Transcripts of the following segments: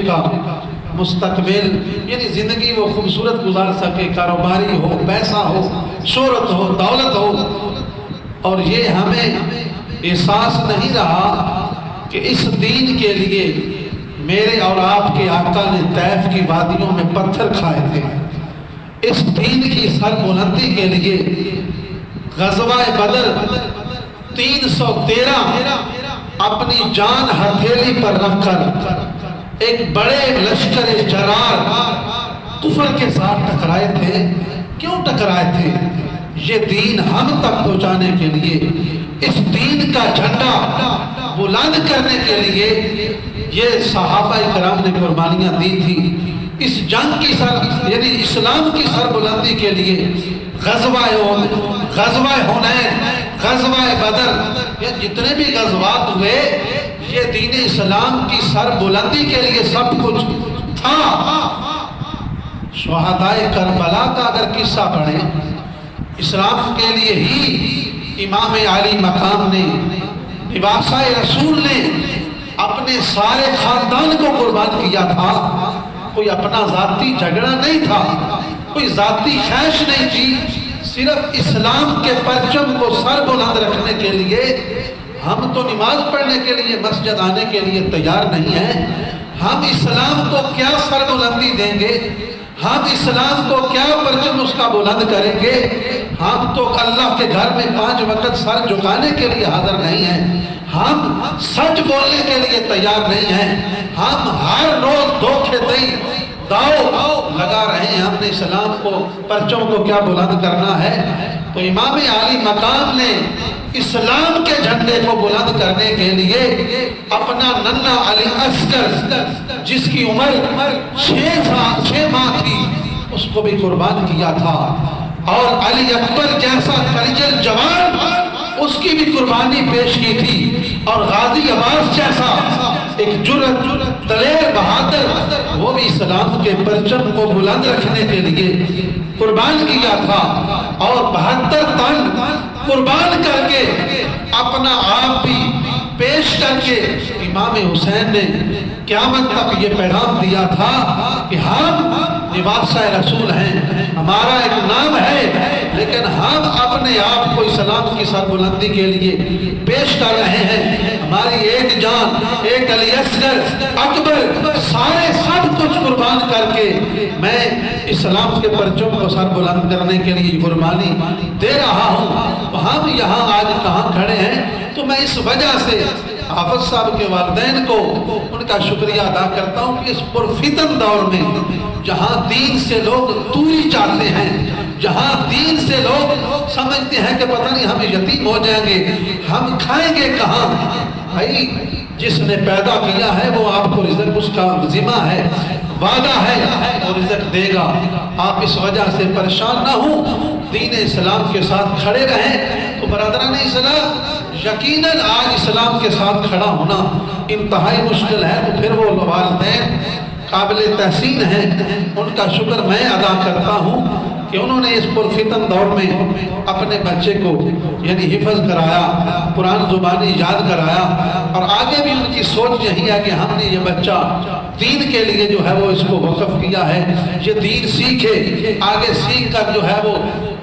کا مستقبل یعنی زندگی وہ خوبصورت گزار سکے، کاروباری ہو، پیسہ ہو، شہرت ہو، دولت ہو. اور یہ ہمیں احساس نہیں رہا کہ اس دین کے لیے میرے اور آپ کے آقا نے طیف کی وادیوں میں پتھر کھائے تھے. اس دین کی سر بلندی کے لیے غزوہ بدر 313 اپنی جان ہتھیلی پر رکھ کر ایک بڑے لشکر جرار کفر کے ساتھ ٹکرائے تھے. کیوں ٹکرائے تھے؟ یہ دین ہم تک پہنچانے کے لیے، اس دین کا جھنڈا بلند کرنے کے لیے یہ صحابہ کرام نے قربانیاں دی تھی. اس جنگ کی سر یعنی اسلام کی سر بلندی کے لیے غزوہ حنین، غزوہ بدر، یہ جتنے بھی غزوات ہوئے یہ دین اسلام کی سر بلندی کے لیے سب کچھ تھا. شہدائے کربلا کا اگر قصہ پڑھیں، اسلام کے لیے ہی امام علی مقام نے، نواسہ رسول نے اپنے سارے خاندان کو قربان کیا تھا. کوئی اپنا ذاتی جھگڑا نہیں تھا، کوئی ذاتی خواہش نہیں تھی، صرف اسلام کے پرچم کو سر بلند رکھنے کے لیے. ہم تو نماز پڑھنے کے لیے مسجد آنے کے لیے تیار نہیں ہیں، ہم اسلام کو کیا سر بلندی دیں گے؟ ہم اسلام کو کیا پرچم اس کا بلند کریں گے؟ ہم تو اللہ کے گھر میں 5 وقت سر جھکانے کے لیے حاضر نہیں ہیں، ہم سچ بولنے کے لیے تیار نہیں ہیں، ہم ہر روز دھوکے دہی داؤ لگا رہے ہیں. ہم نے اسلام کو پرچم کو کیا بلند کرنا ہے. تو امام علی مقام نے اسلام کے جھنڈے کو بلند کرنے کے لیے اپنا ننھا علی اصغر جس کی عمر 6 ماہ تھی اس کو بھی قربان کیا تھا، اور علی اکبر جیسا کلیجر جوان اس کی بھی قربانی پیش کی تھی، اور غازی عباس جیسا ایک جرأت دلیر بہادر وہ بھی اسلام کے پرچم کو بلند رکھنے کے لیے قربان کیا تھا. اور 72 تن قربان کر کے اپنا آپ بھی پیش کر کے امام حسین نے قیامت تک یہ پیغام دیا تھا کہ ہم نواسہ رسول ہیں، ہمارا ایک نام ہے، لیکن ہم اپنے آپ کو اسلام کی سر بلندی کے لیے پیش کر رہے ہیں. ہماری ایک جان، ایک علی اصغر اکبر، سارے سب کچھ قربان کر کے میں اسلام کے پرچم کو سر بلند کرنے کے لیے قربانی دے رہا ہوں. تو ہم یہاں آج کہاں کھڑے ہیں؟ تو میں اس وجہ سے حافظ صاحب کے والدین کو ان کا شکریہ ادا کرتا ہوں کہ اس پرفتن دور میں جہاں دین سے لوگ دوری چاہتے ہیں، جہاں دین سے لوگ سمجھتے ہیں کہ پتہ نہیں ہم یتیم ہو جائیں گے، ہم کھائیں گے کہاں. بھائی جس نے پیدا کیا ہے وہ آپ کو رزق اس کا ذمہ ہے، وعدہ ہے اور رزق دے گا. آپ اس وجہ سے پریشان نہ ہوں، دین اسلام کے ساتھ کھڑے رہیں. تو برادران اسلام یقیناً آج اسلام کے ساتھ کھڑا ہونا انتہائی مشکل ہے. تو پھر وہ والدین قابل تحسین ہیں، ان کا شکر میں ادا کرتا ہوں کہ انہوں نے اس پرفتن دور میں اپنے بچے کو یعنی حفظ کرایا، قرآن زبانی یاد کرایا، اور آگے بھی ان کی سوچ یہی ہے کہ ہم نے یہ بچہ دین کے لیے جو ہے وہ اس کو وقف کیا ہے، یہ دین سیکھے، آگے سیکھ کر جو ہے وہ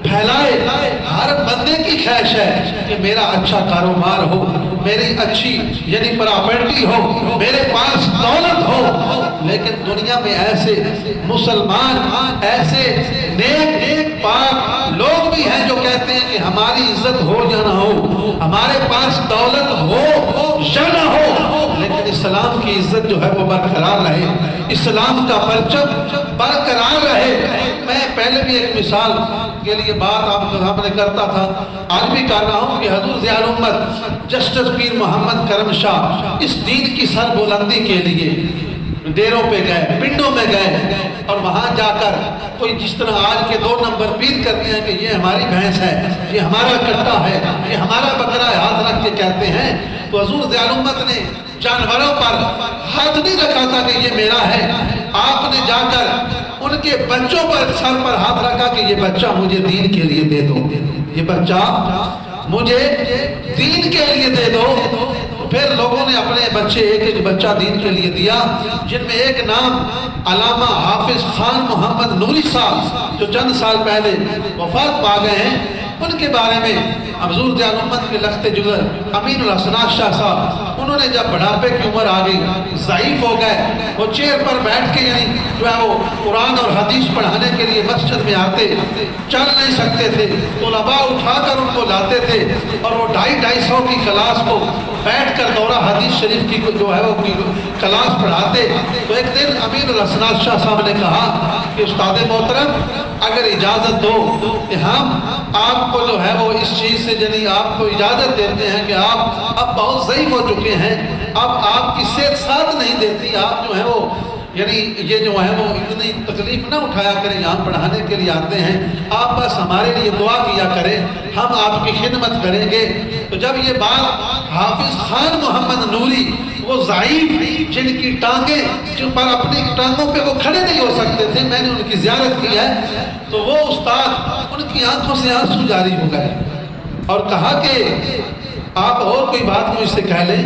پھیلائے. ہر بندے کی خواہش ہے کہ میرا اچھا کاروبار ہو، میری اچھی یعنی پراپرٹی ہو، میرے پاس دولت ہو. لیکن دنیا میں ایسے مسلمان، ایسے نیک پاک لوگ بھی ہیں جو کہتے ہیں کہ ہماری عزت ہو یا نہ ہو، ہمارے پاس دولت ہو یا نہ ہو، لیکن اسلام کی عزت جو ہے وہ برقرار رہے، اسلام کا پرچم برقرار رہے. میں پہلے بھی ایک مثال کے لیے بات آپ کے سامنے کرتا تھا، آج بھی کر رہا ہوں کہ حضور ضیاء الامت جسٹس پیر محمد کرم شاہ اس دین کی سر بلندی کے لیے ڈیروں پہ گئے، پنڈوں میں گئے، اور وہاں جا کر کوئی جس طرح آج کے 2 نمبر پیر کرتے ہیں کہ یہ ہماری بھینس ہے، یہ ہمارا کٹا ہے، یہ ہمارا بکرا ہے، ہاتھ رکھ کے کہتے ہیں. تو حضور ضیاء الامت نے جانوروں پر ہاتھ نہیں رکھا تھا کہ یہ میرا ہے، آپ نے جا کر ان کے بچوں پر سر پر ہاتھ رکھا کہ یہ بچہ مجھے دین کے لیے دے دو، یہ بچہ مجھے دین کے لیے دے دو. پھر لوگوں نے اپنے بچے ایک ایک بچہ دین کے لیے دیا، جن میں ایک نام علامہ حافظ خان محمد نوری صاحب جو چند سال پہلے وفات پا گئے ہیں، ان کے بارے میں حضور ضیاء الامت کے لخت جگر امین الحسنات شاہ صاحب، انہوں نے جب بڑھاپے کی عمر آ گئی، ضعیف ہو گئے، وہ چیئر پر بیٹھ کے یعنی جو ہے وہ قرآن اور حدیث پڑھانے کے لیے مسجد میں آتے، چل نہیں سکتے تھے، طلباء اٹھا کر ان کو لاتے تھے اور وہ 250 کی کلاس کو بیٹھ کر دورہ حدیث شریف کی جو ہے وہ کلاس پڑھاتے۔ تو ایک دن امین الحسنات شاہ صاحب نے کہا کہ استاد محترم اگر اجازت دو کہ ہم آپ کو جو ہے وہ اس چیز سے یعنی آپ کو اجازت دیتے ہیں کہ آپ اب بہت ضعیف ہو چکے ہیں، اب آپ کی صحت ساتھ نہیں دیتی، آپ جو ہے وہ یعنی یہ جو ہے وہ اتنی تکلیف نہ اٹھایا کریں، یہاں پڑھانے کے لیے آتے ہیں، آپ بس ہمارے لیے دعا کیا کریں، ہم آپ کی خدمت کریں گے۔ تو جب یہ بات حافظ خان محمد نوری، وہ ضعیف جن کی ٹانگیں جو پر اپنی ٹانگوں پہ وہ کھڑے نہیں ہو سکتے تھے، میں نے ان کی زیارت کی ہے، تو وہ استاد ان کی آنکھوں سے آنسو جاری ہو گئے اور کہا کہ آپ اور کوئی بات مجھ سے کہہ لیں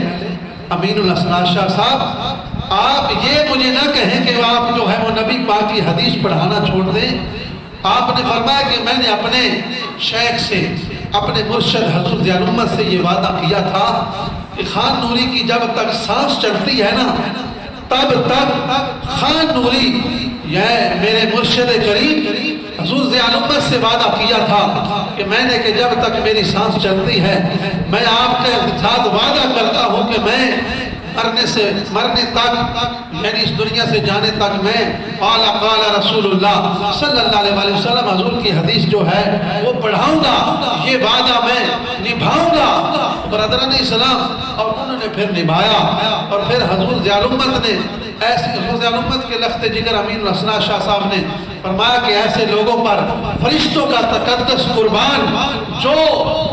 امین الحسنات شاہ صاحب، آپ یہ مجھے نہ کہیں کہ آپ جو ہے وہ نبی پاک کی حدیث پڑھانا چھوڑ دیں۔ آپ نے فرمایا کہ میں نے اپنے شیخ سے، اپنے مرشد حضور ضیاء الامت سے یہ وعدہ کیا تھا کہ خان نوری کی جب تک سانس چڑھتی ہے نا، تب تک خان نوری یہ میرے مرشد کریم حضور ضیاء الامت سے وعدہ کیا تھا کہ میں نے کہ جب تک میری سانس چلتی ہے میں آپ کے ساتھ وعدہ کرتا ہوں کہ میں مرنے تک یعنی اس دنیا سے جانے تک میں قال رسول اللہ صلی اللہ علیہ وسلم حضور کی حدیث جو ہے وہ پڑھاؤں گا، یہ وعدہ میں نبھاؤں گا۔ برادران اسلام، اور انہوں نے پھر نبھایا، اور پھر حضور ضیاء الامت نے ایسے حضور ضیاء الامت کے لخت جگر امین الحسنات شاہ صاحب نے فرمایا کہ ایسے لوگوں پر فرشتوں کا تقدس قربان جو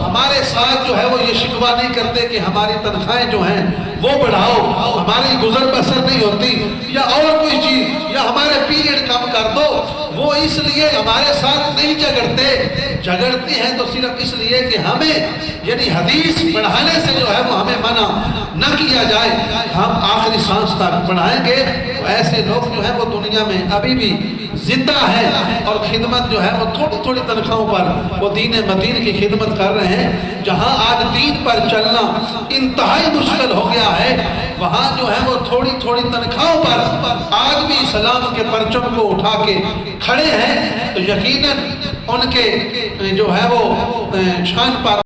ہمارے ساتھ جو ہے وہ یہ شکوہ نہیں کرتے کہ ہماری تنخواہیں جو ہیں وہ بڑھاؤ، ہماری گزر بسر نہیں ہوتی یا اور کوئی چیز یا ہمارے پیریڈ کم کر دو، وہ اس لیے ہمارے ساتھ نہیں جھگڑتے ہیں تو صرف اس لیے کہ ہمیں یعنی حدیث پڑھانے سے جو ہے وہ ہمیں منع نہ کیا جائے، ہم آخری سانس تک پڑھائیں گے۔ تو ایسے لوگ جو ہیں وہ دنیا میں ابھی بھی زندہ ہے اور خدمت جو ہے وہ تھوڑی تھوڑی تنخواہوں پر وہ دین مدین کی خدمت کر رہے ہیں۔ جہاں آج دین پر چلنا انتہائی مشکل ہو گیا ہے، وہاں جو ہے وہ تھوڑی تھوڑی تنخواہوں پر آج بھی اسلام کے پرچم کو اٹھا کے کھڑے ہیں، تو یقیناً ان کے جو ہے وہ شان پر